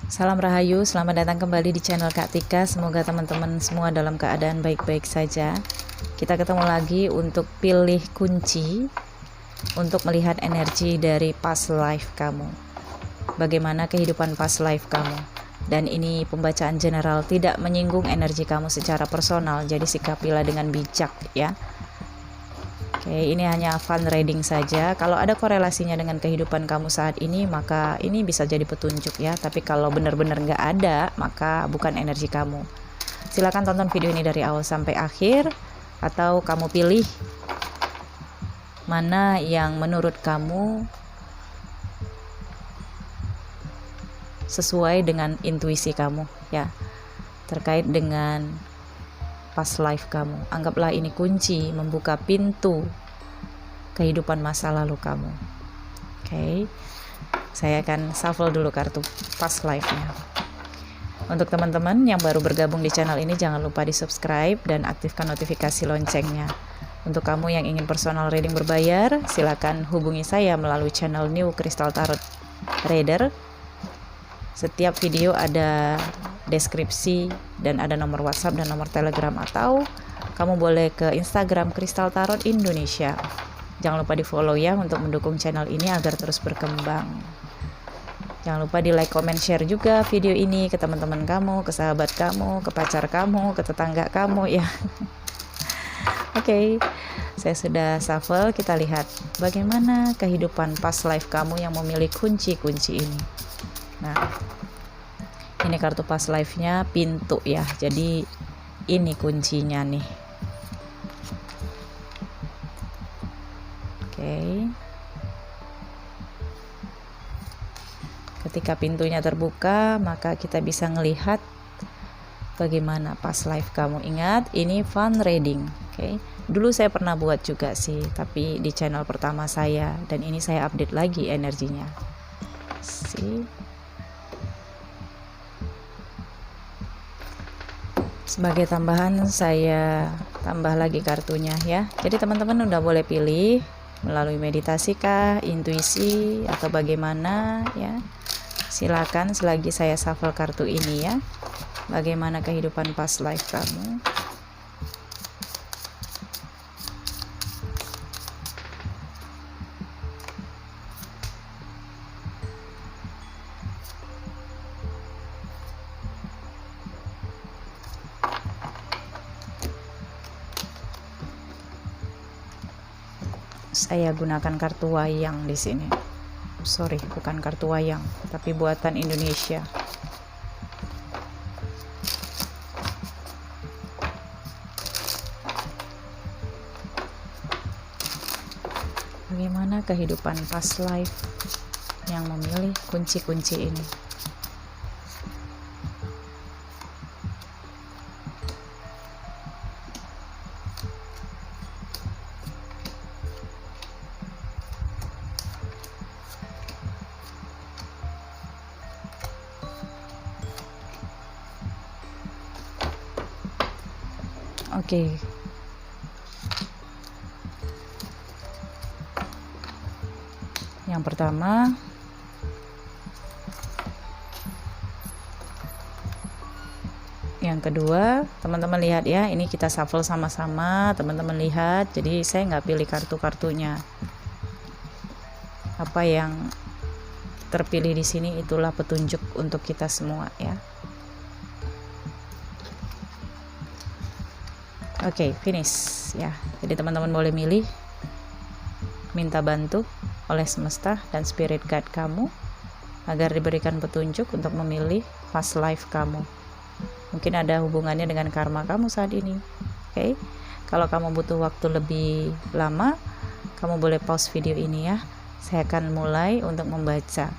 Salam Rahayu, selamat datang kembali di channel Kak Tika. Semoga teman-teman semua dalam keadaan baik-baik saja. Kita ketemu lagi untuk pilih kunci untuk melihat energi dari past life kamu. Bagaimana kehidupan past life kamu. Dan ini pembacaan general, tidak menyinggung energi kamu secara personal, jadi sikapilah dengan bijak ya. Oke, ini hanya fun reading saja. Kalau ada korelasinya dengan kehidupan kamu saat ini, maka ini bisa jadi petunjuk ya. Tapi kalau benar-benar nggak ada, maka bukan energi kamu. Silakan tonton video ini dari awal sampai akhir, atau kamu pilih mana yang menurut kamu sesuai dengan intuisi kamu ya, terkait dengan past life kamu. Anggaplah ini kunci membuka pintu kehidupan masa lalu kamu. Oke, saya akan shuffle dulu kartu past life-nya. Untuk teman-teman yang baru bergabung di channel ini, jangan lupa di subscribe dan aktifkan notifikasi loncengnya. Untuk kamu yang ingin personal reading berbayar, silakan hubungi saya melalui channel New Crystal Tarot Reader. Setiap video ada deskripsi dan ada nomor WhatsApp dan nomor Telegram, atau kamu boleh ke Instagram Crystal Tarot Indonesia. Jangan lupa di follow ya untuk mendukung channel ini agar terus berkembang. Jangan lupa di like, comment, share juga video ini ke teman-teman kamu, ke sahabat kamu, ke pacar kamu, ke tetangga kamu ya. Oke, saya sudah shuffle. Kita lihat bagaimana kehidupan past life kamu yang memilih kunci-kunci ini. Nah, ini kartu past life-nya pintu ya. Jadi ini kuncinya nih. Oke. Ketika pintunya terbuka, maka kita bisa melihat bagaimana past life kamu. Ingat, ini fun reading. Oke. Dulu saya pernah buat juga sih, tapi di channel pertama saya, dan ini saya update lagi energinya. Sebagai tambahan saya tambah lagi kartunya ya. Jadi teman-teman udah boleh pilih melalui meditasi kah, intuisi, atau bagaimana ya. Silakan selagi saya shuffle kartu ini ya. Bagaimana kehidupan past life kamu. Saya gunakan kartu wayang di sini. Sorry, bukan kartu wayang, tapi buatan Indonesia. Bagaimana kehidupan past life yang memilih kunci-kunci ini? Oke. Yang pertama, yang kedua, teman-teman lihat ya, ini kita shuffle sama-sama, teman-teman lihat. Jadi saya nggak pilih kartu-kartunya. Apa yang terpilih di sini itulah petunjuk untuk kita semua ya. Oke, finish ya. Jadi teman-teman boleh milih, minta bantu oleh semesta dan spirit guide kamu agar diberikan petunjuk untuk memilih past life kamu. Mungkin ada hubungannya dengan karma kamu saat ini. Oke. Kalau kamu butuh waktu lebih lama, kamu boleh pause video ini ya. Saya akan mulai untuk membaca.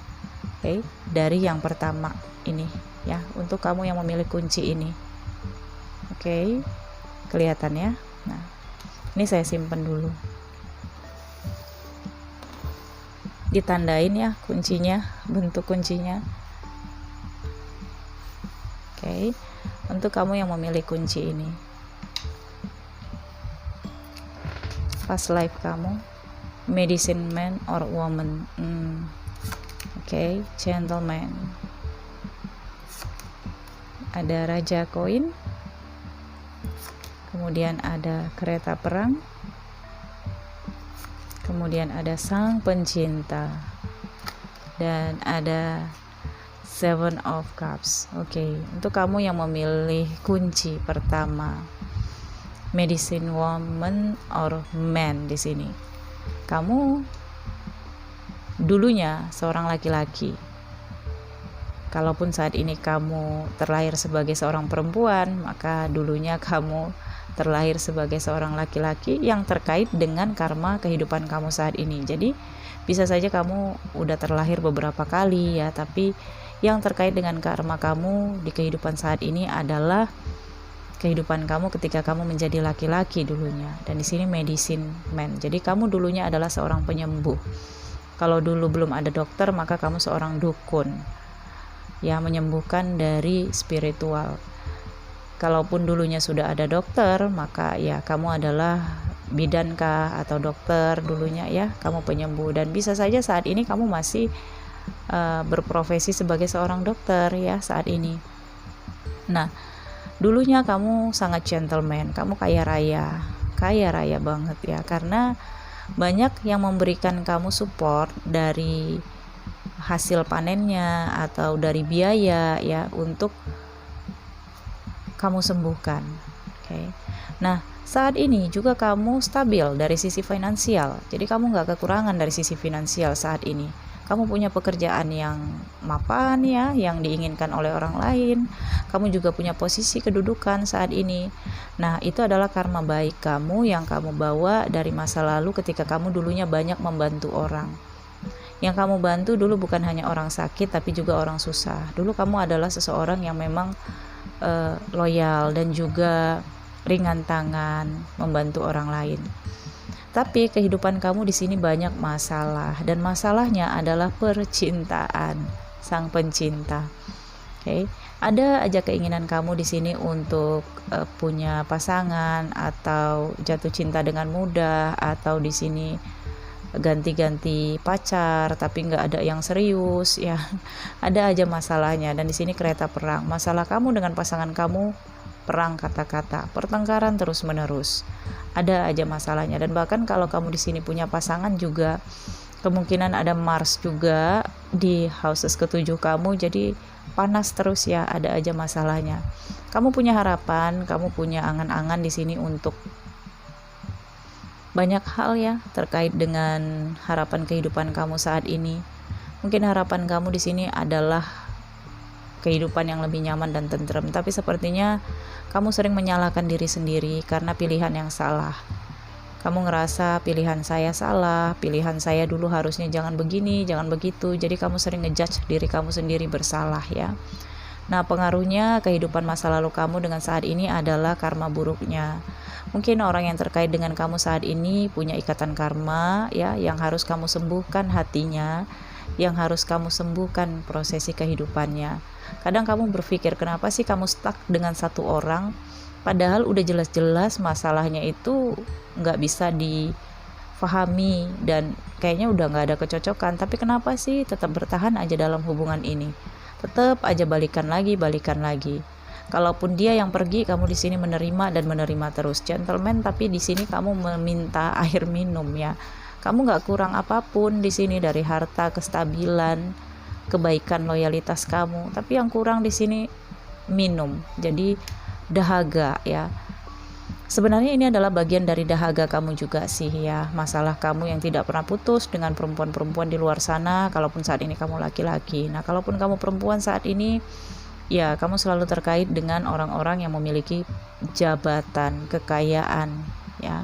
Oke, dari yang pertama ini ya, untuk kamu yang memilih kunci ini. Oke. Kelihatan ya. Nah, ini saya simpan dulu. Ditandain ya kuncinya, bentuk kuncinya. Oke. Untuk kamu yang memilih kunci ini. Past life kamu, medicine man or woman. Oke, gentleman. ada raja koin, kemudian ada kereta perang, kemudian ada sang pencinta, dan ada Seven of Cups. Oke, untuk kamu yang memilih kunci pertama, medicine woman or man di sini. Kamu dulunya seorang laki-laki. Kalaupun saat ini kamu terlahir sebagai seorang perempuan, maka dulunya kamu terlahir sebagai seorang laki-laki yang terkait dengan karma kehidupan kamu saat ini. Jadi bisa saja kamu udah terlahir beberapa kali ya, tapi yang terkait dengan karma kamu di kehidupan saat ini adalah kehidupan kamu ketika kamu menjadi laki-laki dulunya. Dan di sini medicine man. Jadi kamu dulunya adalah seorang penyembuh. Kalau dulu belum ada dokter, maka kamu seorang dukun. Ya, menyembuhkan dari spiritual. Kalaupun dulunya sudah ada dokter, maka ya kamu adalah bidankah atau dokter dulunya ya, kamu penyembuh. Dan bisa saja saat ini kamu masih berprofesi sebagai seorang dokter ya saat ini. Nah, dulunya kamu sangat gentleman, kamu kaya raya banget ya, karena banyak yang memberikan kamu support dari hasil panennya atau dari biaya ya untuk kamu sembuhkan. Oke. Nah, saat ini juga kamu stabil dari sisi finansial, jadi kamu nggak kekurangan dari sisi finansial saat ini. Kamu punya pekerjaan yang mapan ya, yang diinginkan oleh orang lain. Kamu juga punya posisi kedudukan saat ini. Nah, itu adalah karma baik kamu yang kamu bawa dari masa lalu ketika kamu dulunya banyak membantu orang. Yang kamu bantu dulu bukan hanya orang sakit, tapi juga orang susah. Dulu kamu adalah seseorang yang memang loyal dan juga ringan tangan membantu orang lain. Tapi kehidupan kamu di sini banyak masalah, dan masalahnya adalah percintaan, sang pencinta. Oke, ada aja keinginan kamu di sini untuk punya pasangan atau jatuh cinta dengan mudah, atau di sini ganti-ganti pacar tapi nggak ada yang serius ya. Ada aja masalahnya. Dan di sini kereta perang. Masalah kamu dengan pasangan kamu perang kata-kata, pertengkaran terus-menerus. Ada aja masalahnya. Dan bahkan kalau kamu di sini punya pasangan juga kemungkinan ada Mars juga di houses ketujuh kamu, jadi panas terus ya, ada aja masalahnya. Kamu punya harapan, kamu punya angan-angan di sini untuk banyak hal ya terkait dengan harapan kehidupan kamu saat ini. Mungkin harapan kamu di sini adalah kehidupan yang lebih nyaman dan tentrem, tapi sepertinya kamu sering menyalahkan diri sendiri karena pilihan yang salah. Kamu ngerasa pilihan saya salah, pilihan saya dulu harusnya jangan begini, jangan begitu. Jadi kamu sering ngejudge diri kamu sendiri bersalah ya. Nah, pengaruhnya kehidupan masa lalu kamu dengan saat ini adalah karma buruknya. Mungkin orang yang terkait dengan kamu saat ini punya ikatan karma ya, yang harus kamu sembuhkan hatinya, yang harus kamu sembuhkan prosesi kehidupannya. Kadang kamu berpikir, kenapa sih kamu stuck dengan satu orang, padahal udah jelas-jelas masalahnya itu nggak bisa difahami dan kayaknya udah nggak ada kecocokan, tapi kenapa sih tetap bertahan aja dalam hubungan ini, tetap aja balikan lagi. Kalaupun dia yang pergi, kamu di sini menerima dan menerima terus, gentleman. Tapi di sini kamu meminta air minum ya. Kamu nggak kurang apapun di sini, dari harta, kestabilan, kebaikan, loyalitas kamu. Tapi yang kurang di sini minum. Jadi dahaga ya. Sebenarnya ini adalah bagian dari dahaga kamu juga sih ya. Masalah kamu yang tidak pernah putus dengan perempuan-perempuan di luar sana. Kalaupun saat ini kamu laki-laki. Nah, kalaupun kamu perempuan saat ini, ya, kamu selalu terkait dengan orang-orang yang memiliki jabatan, kekayaan, ya.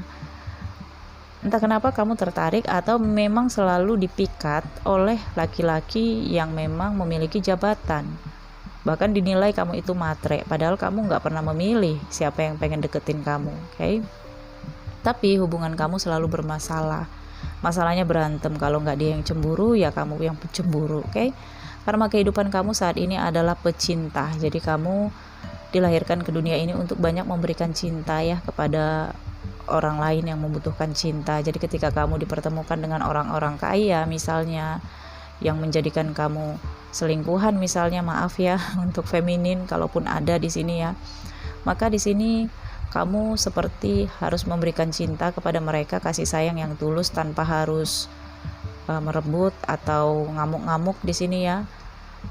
Entah kenapa kamu tertarik atau memang selalu dipikat oleh laki-laki yang memang memiliki jabatan. Bahkan dinilai kamu itu matre, padahal kamu nggak pernah memilih siapa yang pengen deketin kamu, oke? Tapi hubungan kamu selalu bermasalah. Masalahnya berantem, kalau nggak dia yang cemburu, ya kamu yang cemburu, oke? Karena kehidupan kamu saat ini adalah pecinta. Jadi kamu dilahirkan ke dunia ini untuk banyak memberikan cinta ya kepada orang lain yang membutuhkan cinta. Jadi ketika kamu dipertemukan dengan orang-orang kaya misalnya, yang menjadikan kamu selingkuhan misalnya, maaf ya untuk feminin kalaupun ada di sini ya. Maka di sini kamu seperti harus memberikan cinta kepada mereka, kasih sayang yang tulus tanpa harus merebut atau ngamuk-ngamuk di sini ya.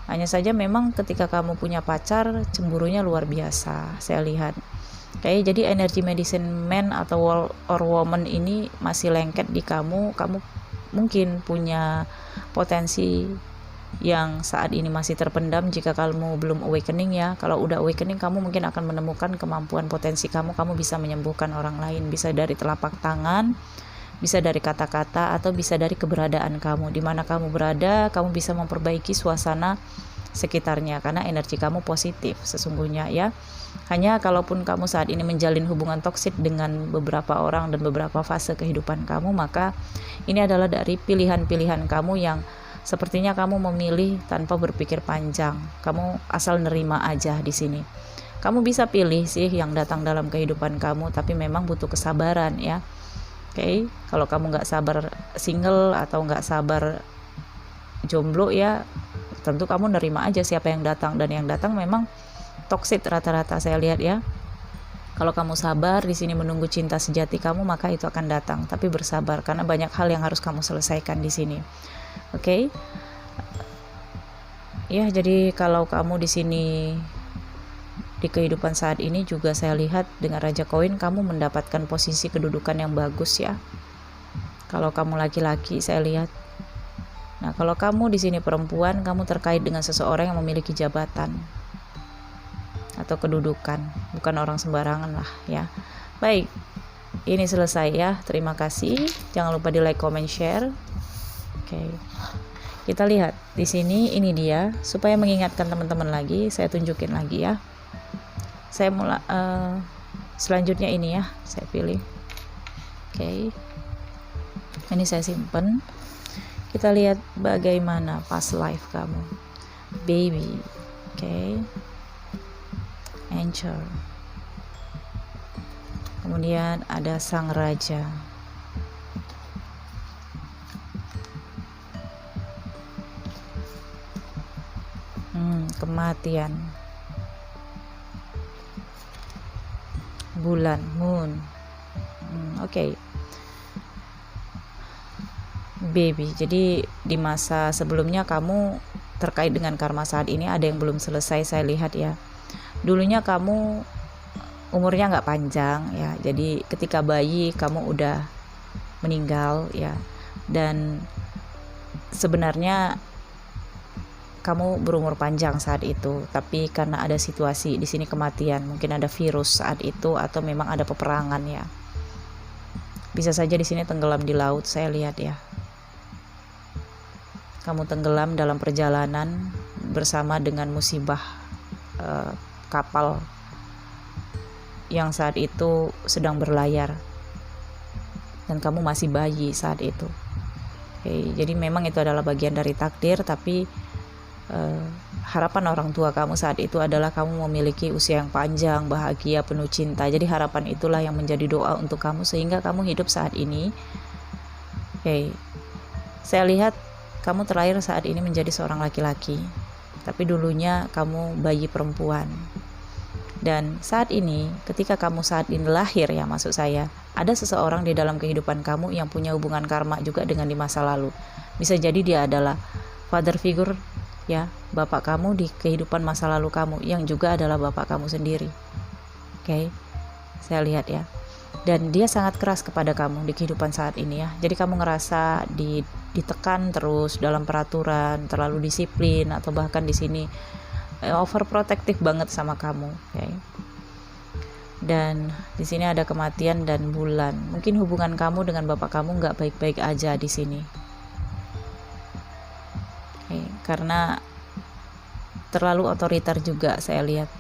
Hanya saja memang ketika kamu punya pacar, cemburunya luar biasa saya lihat. Jadi energi medicine man atau woman ini masih lengket di kamu. Kamu mungkin punya potensi yang saat ini masih terpendam jika kamu belum awakening ya. Kalau udah awakening, kamu mungkin akan menemukan kemampuan potensi kamu bisa menyembuhkan orang lain, bisa dari telapak tangan, bisa dari kata-kata, atau bisa dari keberadaan kamu. Di mana kamu berada, kamu bisa memperbaiki suasana sekitarnya karena energi kamu positif sesungguhnya ya. Hanya kalaupun kamu saat ini menjalin hubungan toksik dengan beberapa orang dan beberapa fase kehidupan kamu, maka ini adalah dari pilihan-pilihan kamu yang sepertinya kamu memilih tanpa berpikir panjang. Kamu asal nerima aja di sini. Kamu bisa pilih sih yang datang dalam kehidupan kamu, tapi memang butuh kesabaran ya. Kalau kamu nggak sabar single atau nggak sabar jomblo ya, tentu kamu nerima aja siapa yang datang, dan yang datang memang toksik rata-rata saya lihat ya. Kalau kamu sabar di sini menunggu cinta sejati kamu, maka itu akan datang. Tapi bersabar karena banyak hal yang harus kamu selesaikan di sini. Ya, jadi kalau kamu di sini di kehidupan saat ini juga saya lihat dengan Raja Koin kamu mendapatkan posisi kedudukan yang bagus ya. Kalau kamu laki-laki saya lihat. Nah, kalau kamu di sini perempuan, kamu terkait dengan seseorang yang memiliki jabatan atau kedudukan, bukan orang sembarangan lah ya. Baik, ini selesai ya. Terima kasih. Jangan lupa di like, comment, share. Kita lihat di sini, ini dia supaya mengingatkan teman-teman lagi, saya tunjukin lagi ya. Saya mulai selanjutnya ini ya, saya pilih. Ini saya simpen. Kita lihat bagaimana past life kamu, baby. Angel. Kemudian ada sang raja. Kematian. Bulan, moon. Baby. Jadi di masa sebelumnya kamu terkait dengan karma saat ini ada yang belum selesai saya lihat ya. Dulunya kamu umurnya nggak panjang ya, jadi ketika bayi kamu udah meninggal ya, dan sebenarnya kamu berumur panjang saat itu, tapi karena ada situasi di sini kematian, mungkin ada virus saat itu atau memang ada peperangan ya. Bisa saja di sini tenggelam di laut saya lihat ya. Kamu tenggelam dalam perjalanan bersama dengan musibah kapal yang saat itu sedang berlayar dan kamu masih bayi saat itu. Jadi memang itu adalah bagian dari takdir, tapi harapan orang tua kamu saat itu adalah kamu memiliki usia yang panjang, bahagia, penuh cinta. Jadi harapan itulah yang menjadi doa untuk kamu sehingga kamu hidup saat ini. Saya lihat kamu terlahir saat ini menjadi seorang laki-laki, tapi dulunya kamu bayi perempuan. Dan saat ini, ketika kamu saat ini lahir ya, maksud saya, ada seseorang di dalam kehidupan kamu yang punya hubungan karma juga dengan di masa lalu. Bisa jadi dia adalah father figure ya, bapak kamu di kehidupan masa lalu kamu, yang juga adalah bapak kamu sendiri. Saya lihat ya. Dan dia sangat keras kepada kamu di kehidupan saat ini ya. Jadi kamu ngerasa ditekan terus dalam peraturan, terlalu disiplin, atau bahkan di sini overprotective banget sama kamu. Dan di sini ada kematian dan bulan. Mungkin hubungan kamu dengan bapak kamu nggak baik-baik aja di sini. Karena terlalu otoriter juga saya lihat.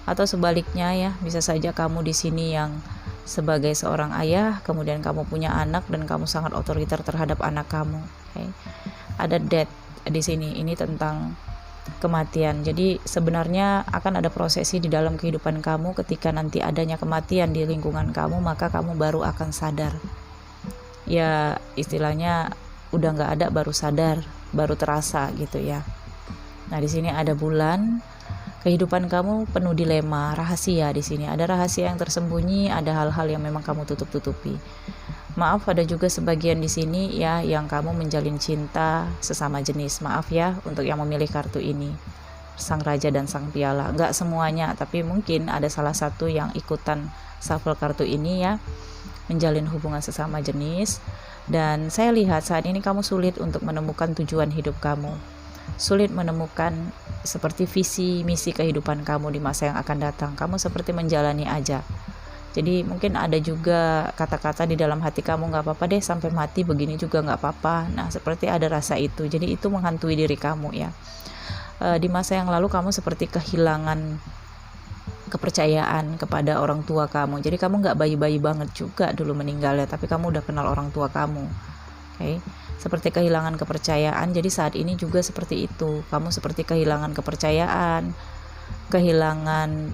Atau sebaliknya ya, bisa saja kamu di sini yang sebagai seorang ayah, kemudian kamu punya anak dan kamu sangat otoriter terhadap anak kamu. Ada death di sini. Ini tentang kematian. Jadi sebenarnya akan ada prosesi di dalam kehidupan kamu. Ketika nanti adanya kematian di lingkungan kamu, maka kamu baru akan sadar. Ya istilahnya udah nggak ada baru sadar baru terasa gitu ya. Nah, di sini ada bulan. Kehidupan kamu penuh dilema, rahasia di sini. Ada rahasia yang tersembunyi, ada hal-hal yang memang kamu tutup-tutupi. Maaf, ada juga sebagian di sini ya yang kamu menjalin cinta sesama jenis. Maaf ya untuk yang memilih kartu ini. Sang Raja dan Sang Piala. Enggak semuanya, tapi mungkin ada salah satu yang ikutan shuffle kartu ini ya, menjalin hubungan sesama jenis. Dan saya lihat saat ini kamu sulit untuk menemukan tujuan hidup kamu. Sulit menemukan seperti visi misi kehidupan kamu di masa yang akan datang. Kamu seperti menjalani aja. Jadi mungkin ada juga kata-kata di dalam hati kamu, nggak apa-apa deh sampai mati begini juga nggak apa-apa. Nah, seperti ada rasa itu. Jadi itu menghantui diri kamu ya. Di masa yang lalu kamu seperti kehilangan kepercayaan kepada orang tua kamu. Jadi kamu nggak bayi-bayi banget juga dulu meninggalnya, tapi kamu udah kenal orang tua kamu. Oke. Seperti kehilangan kepercayaan. Jadi saat ini juga seperti itu. Kamu seperti kehilangan kepercayaan, kehilangan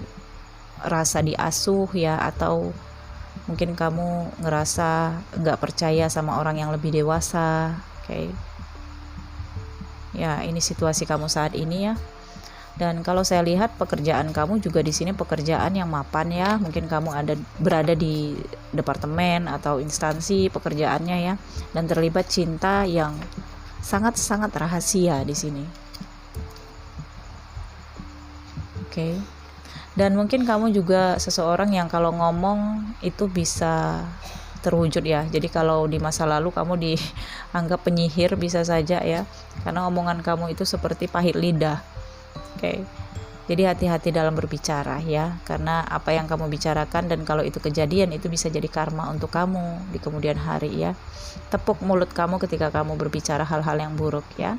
rasa diasuh ya, atau mungkin kamu ngerasa nggak percaya sama orang yang lebih dewasa. Oke. Ya, ini situasi kamu saat ini ya. Dan kalau saya lihat pekerjaan kamu juga di sini pekerjaan yang mapan ya. Mungkin kamu berada di departemen atau instansi pekerjaannya ya, dan terlibat cinta yang sangat-sangat rahasia di sini. Oke. Dan mungkin kamu juga seseorang yang kalau ngomong itu bisa terwujud ya. Jadi kalau di masa lalu kamu dianggap penyihir bisa saja ya, karena omongan kamu itu seperti pahit lidah. Oke. Jadi hati-hati dalam berbicara ya, karena apa yang kamu bicarakan dan kalau itu kejadian itu bisa jadi karma untuk kamu di kemudian hari ya. Tepuk mulut kamu ketika kamu berbicara hal-hal yang buruk ya.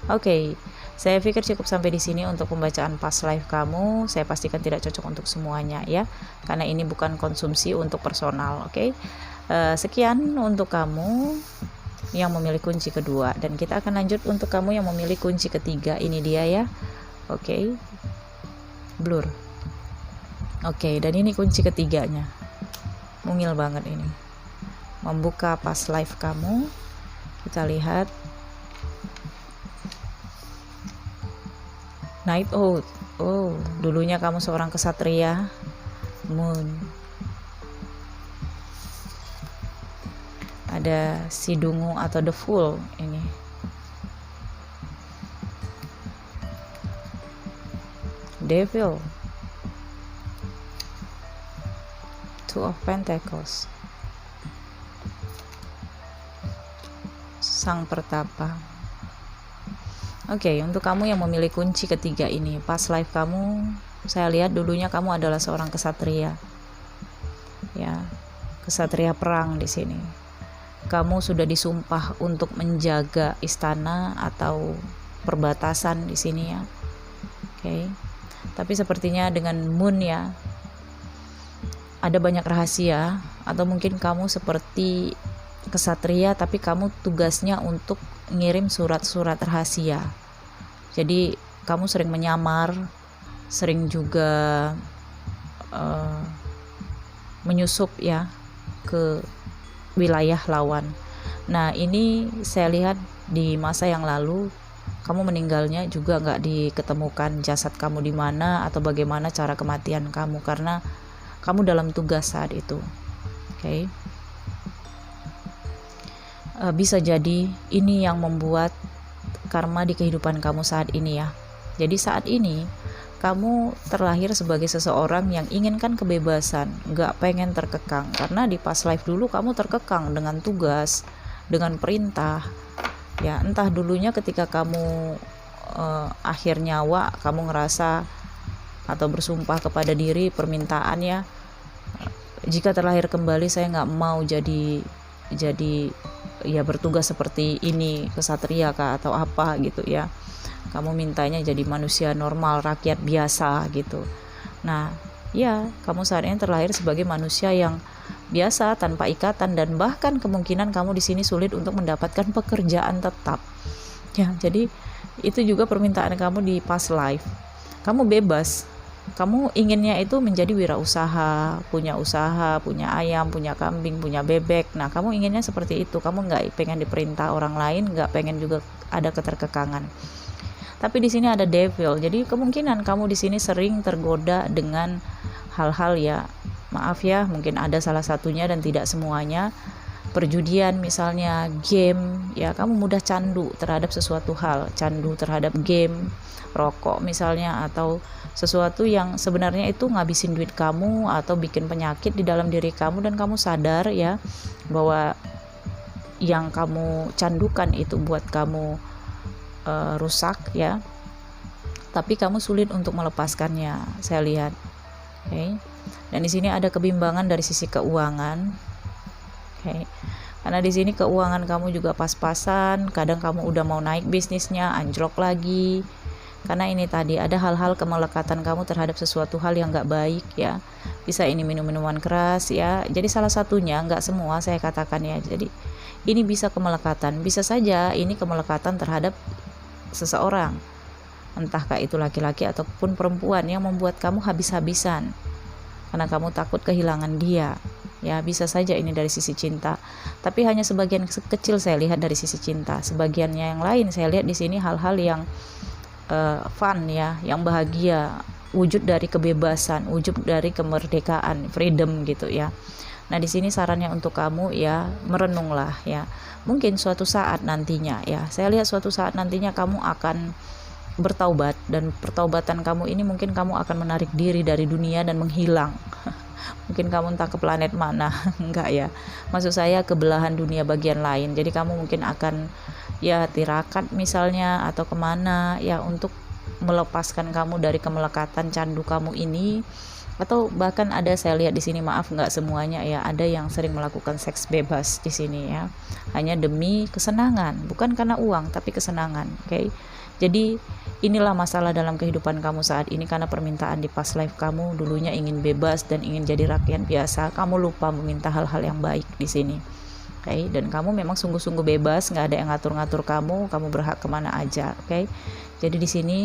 Oke. Saya pikir cukup sampai di sini untuk pembacaan past life kamu. Saya pastikan tidak cocok untuk semuanya ya, karena ini bukan konsumsi untuk personal. Oke. Sekian untuk kamu yang memilih kunci kedua, dan kita akan lanjut untuk kamu yang memilih kunci ketiga. Ini dia ya. Oke. Blur. Oke, dan ini kunci ketiganya. Mungil banget ini. Membuka past life kamu. Kita lihat. Night Out. Oh, dulunya kamu seorang kesatria. Moon. Ada si dungu atau the fool ini. Devil. Two of Pentacles. Sang Pertapa. Oke, untuk kamu yang memilih kunci ketiga ini, past life kamu, saya lihat dulunya kamu adalah seorang kesatria. Ya, kesatria perang di sini. Kamu sudah disumpah untuk menjaga istana atau perbatasan di sini ya. Oke. Tapi sepertinya dengan moon ya, ada banyak rahasia, atau mungkin kamu seperti kesatria tapi kamu tugasnya untuk ngirim surat-surat rahasia. Jadi kamu sering menyamar, sering juga menyusup ya ke wilayah lawan. Nah, ini saya lihat di masa yang lalu kamu meninggalnya juga nggak diketemukan jasad kamu di mana atau bagaimana cara kematian kamu, karena kamu dalam tugas saat itu. Oke. Bisa jadi ini yang membuat karma di kehidupan kamu saat ini ya. Jadi saat ini kamu terlahir sebagai seseorang yang inginkan kebebasan, nggak pengen terkekang, karena di past life dulu kamu terkekang dengan tugas, dengan perintah. Ya, entah dulunya ketika kamu akhir nyawa, kamu ngerasa atau bersumpah kepada diri permintaan ya, jika terlahir kembali saya nggak mau jadi ya bertugas seperti ini, kesatria kah atau apa gitu ya. Kamu mintanya jadi manusia normal, rakyat biasa gitu. Nah, ya, kamu saat ini terlahir sebagai manusia yang biasa tanpa ikatan, dan bahkan kemungkinan kamu di sini sulit untuk mendapatkan pekerjaan tetap. Ya, jadi itu juga permintaan kamu di past life. Kamu bebas. kamu inginnya itu menjadi wirausaha, punya ayam, punya kambing, punya bebek. Nah, kamu inginnya seperti itu. Kamu nggak pengen diperintah orang lain, nggak pengen juga ada keterkekangan. Tapi di sini ada devil. Jadi kemungkinan kamu di sini sering tergoda dengan hal-hal ya, maaf ya, mungkin ada salah satunya dan tidak semuanya. Perjudian misalnya, game, ya kamu mudah candu terhadap sesuatu hal, candu terhadap game, rokok misalnya, atau sesuatu yang sebenarnya itu ngabisin duit kamu atau bikin penyakit di dalam diri kamu, dan kamu sadar ya bahwa yang kamu candukan itu buat kamu rusak ya, tapi kamu sulit untuk melepaskannya, saya lihat. Oke. Dan di sini ada kebimbangan dari sisi keuangan. Oke. Karena di sini keuangan kamu juga pas-pasan, kadang kamu udah mau naik bisnisnya, anjlok lagi. Karena ini tadi ada hal-hal kemelekatan kamu terhadap sesuatu hal yang nggak baik ya. Bisa ini minuman keras ya. Jadi salah satunya, nggak semua saya katakan ya. Jadi ini bisa kemelekatan, bisa saja ini kemelekatan terhadap seseorang. Entahkah itu laki-laki ataupun perempuan yang membuat kamu habis-habisan. Karena kamu takut kehilangan dia. Ya, bisa saja ini dari sisi cinta. Tapi hanya sebagian kecil saya lihat dari sisi cinta. Sebagiannya yang lain saya lihat di sini hal-hal yang fun ya, yang bahagia, wujud dari kebebasan, wujud dari kemerdekaan, freedom gitu ya. Nah, di sini sarannya untuk kamu ya, merenunglah ya. Mungkin suatu saat nantinya ya, saya lihat suatu saat nantinya kamu akan bertaubat, dan pertaubatan kamu ini mungkin kamu akan menarik diri dari dunia dan menghilang. Mungkin kamu entah ke planet mana, enggak ya, maksud saya ke belahan dunia bagian lain. Jadi kamu mungkin akan ya tirakat misalnya, atau kemana ya, untuk melepaskan kamu dari kemelekatan candu kamu ini. Atau bahkan ada saya lihat di sini, maaf nggak semuanya ya, ada yang sering melakukan seks bebas di sini ya, hanya demi kesenangan, bukan karena uang tapi kesenangan. Oke. Jadi inilah masalah dalam kehidupan kamu saat ini, karena permintaan di past life kamu dulunya ingin bebas dan ingin jadi rakyat biasa. Kamu lupa meminta hal-hal yang baik di sini. Oke. Dan kamu memang sungguh-sungguh bebas, nggak ada yang ngatur-ngatur kamu berhak kemana aja. Oke. Jadi di sini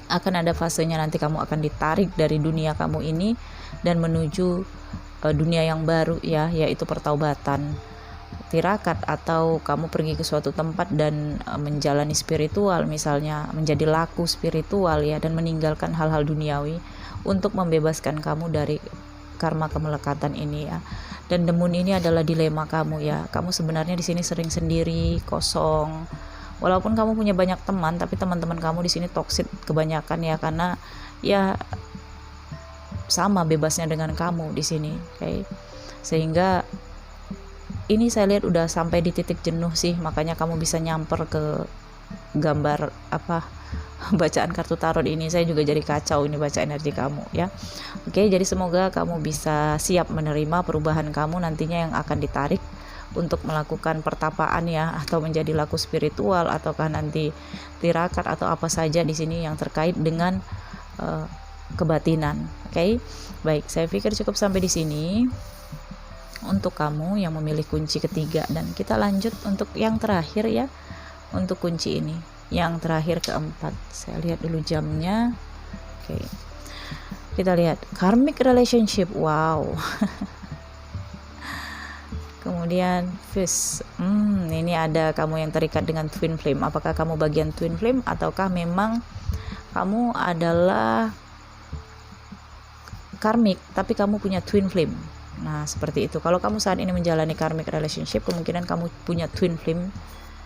akan ada fasenya nanti kamu akan ditarik dari dunia kamu ini dan menuju dunia yang baru ya, yaitu pertaubatan, tirakat, atau kamu pergi ke suatu tempat dan menjalani spiritual, misalnya menjadi laku spiritual ya, dan meninggalkan hal-hal duniawi untuk membebaskan kamu dari karma kemelekatan ini ya. Dan demun ini adalah dilema kamu ya. Kamu sebenarnya di sini sering sendiri, kosong. Walaupun kamu punya banyak teman, tapi teman-teman kamu di sini toksik kebanyakan ya, karena ya sama bebasnya dengan kamu di sini, oke. Sehingga ini saya lihat udah sampai di titik jenuh sih, makanya kamu bisa nyamper ke gambar apa bacaan kartu tarot ini. Saya juga jadi kacau ini baca energi kamu ya. Oke, jadi semoga kamu bisa siap menerima perubahan kamu nantinya yang akan ditarik untuk melakukan pertapaan ya, atau menjadi laku spiritual, ataukah nanti tirakat, atau apa saja di sini yang terkait dengan kebatinan. Oke. Baik, saya pikir cukup sampai di sini untuk kamu yang memilih kunci ketiga, dan kita lanjut untuk yang terakhir ya, untuk kunci ini yang terakhir keempat. Saya lihat dulu jamnya. Oke. Kita lihat karmic relationship. Wow. Kemudian fish, ini ada kamu yang terikat dengan twin flame. Apakah kamu bagian twin flame, ataukah memang kamu adalah karmik tapi kamu punya twin flame? Nah, seperti itu. Kalau kamu saat ini menjalani karmic relationship, kemungkinan kamu punya twin flame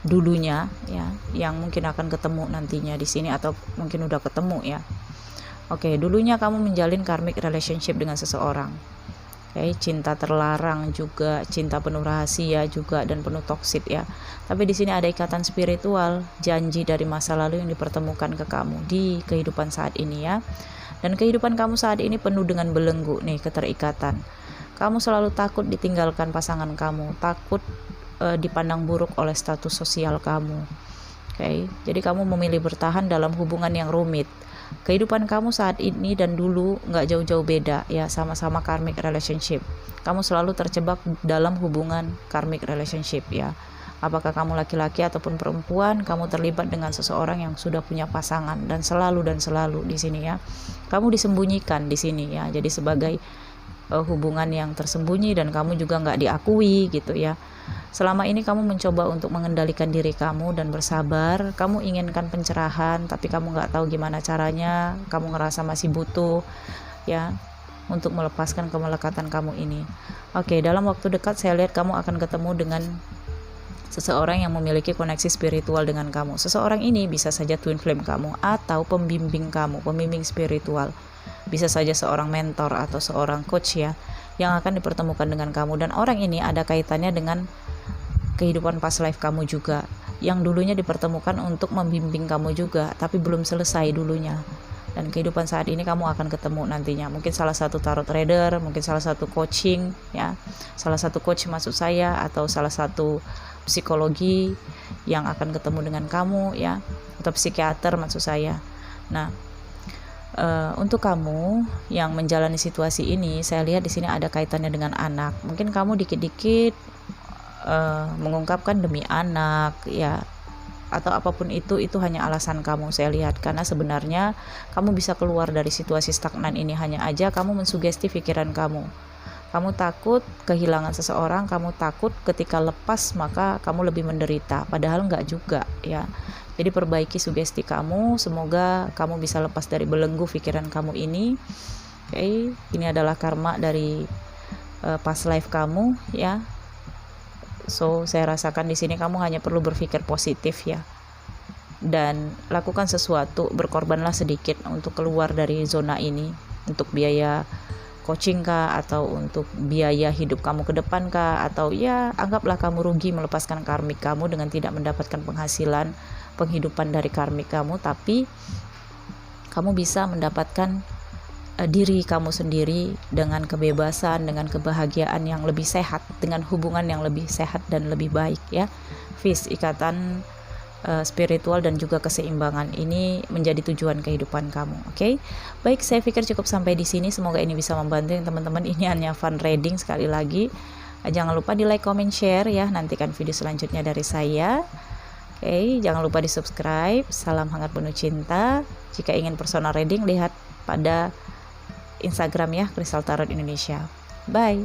dulunya ya, yang mungkin akan ketemu nantinya di sini, atau mungkin udah ketemu ya. Oke, dulunya kamu menjalin karmic relationship dengan seseorang. Oke, cinta terlarang juga, cinta penuh rahasia juga, dan penuh toksik ya. Tapi di sini ada ikatan spiritual, janji dari masa lalu yang dipertemukan ke kamu di kehidupan saat ini ya. Dan kehidupan kamu saat ini penuh dengan belenggu nih, keterikatan. Kamu selalu takut ditinggalkan pasangan kamu, takut dipandang buruk oleh status sosial kamu. Oke, jadi kamu memilih bertahan dalam hubungan yang rumit. Kehidupan kamu saat ini dan dulu nggak jauh-jauh beda ya, sama-sama karmic relationship. Kamu selalu terjebak dalam hubungan karmic relationship ya. Apakah kamu laki-laki ataupun perempuan, kamu terlibat dengan seseorang yang sudah punya pasangan, dan selalu di sini ya. Kamu disembunyikan di sini ya. Jadi sebagai hubungan yang tersembunyi dan kamu juga nggak diakui gitu ya. Selama ini kamu mencoba untuk mengendalikan diri kamu dan bersabar. Kamu inginkan pencerahan, tapi kamu nggak tahu gimana caranya. Kamu ngerasa masih butuh ya untuk melepaskan kemelekatan kamu ini. Oke, dalam waktu dekat saya lihat kamu akan ketemu dengan seseorang yang memiliki koneksi spiritual dengan kamu. Seseorang ini bisa saja twin flame kamu atau pembimbing kamu, pembimbing spiritual. Bisa saja seorang mentor atau seorang coach ya, yang akan dipertemukan dengan kamu. Dan orang ini ada kaitannya dengan kehidupan past life kamu juga, yang dulunya dipertemukan untuk membimbing kamu juga, tapi belum selesai dulunya. Dan kehidupan saat ini kamu akan ketemu nantinya. Mungkin salah satu tarot reader, mungkin salah satu coaching ya, salah satu coach maksud saya, atau salah satu psikologi yang akan ketemu dengan kamu ya, atau psikiater maksud saya. Nah, untuk kamu yang menjalani situasi ini, saya lihat di sini ada kaitannya dengan anak. Mungkin kamu dikit-dikit mengungkapkan demi anak ya, atau apapun itu hanya alasan kamu, saya lihat. Karena sebenarnya kamu bisa keluar dari situasi stagnan ini hanya aja kamu mensugesti pikiran kamu. Kamu takut kehilangan seseorang, kamu takut ketika lepas maka kamu lebih menderita, padahal enggak juga ya. Jadi perbaiki sugesti kamu, semoga kamu bisa lepas dari belenggu pikiran kamu ini. Oke, ini adalah karma dari past life kamu ya. So, saya rasakan di sini kamu hanya perlu berpikir positif ya. Dan lakukan sesuatu, berkorbanlah sedikit untuk keluar dari zona ini, untuk biaya coaching kah, atau untuk biaya hidup kamu ke depan kah, atau ya anggaplah kamu rugi melepaskan karmik kamu dengan tidak mendapatkan penghasilan penghidupan dari karmik kamu, tapi kamu bisa mendapatkan diri kamu sendiri dengan kebebasan, dengan kebahagiaan yang lebih sehat, dengan hubungan yang lebih sehat dan lebih baik ya. Peace, ikatan spiritual dan juga keseimbangan ini menjadi tujuan kehidupan kamu. Oke. Baik, saya pikir cukup sampai di sini. Semoga ini bisa membantu teman-teman. Ini hanya fun reading sekali lagi. Jangan lupa di like, comment, share ya. Nantikan video selanjutnya dari saya. Oke, jangan lupa di subscribe. Salam hangat penuh cinta. Jika ingin personal reading, lihat pada Instagram ya, Crystal Tarot Indonesia. Bye.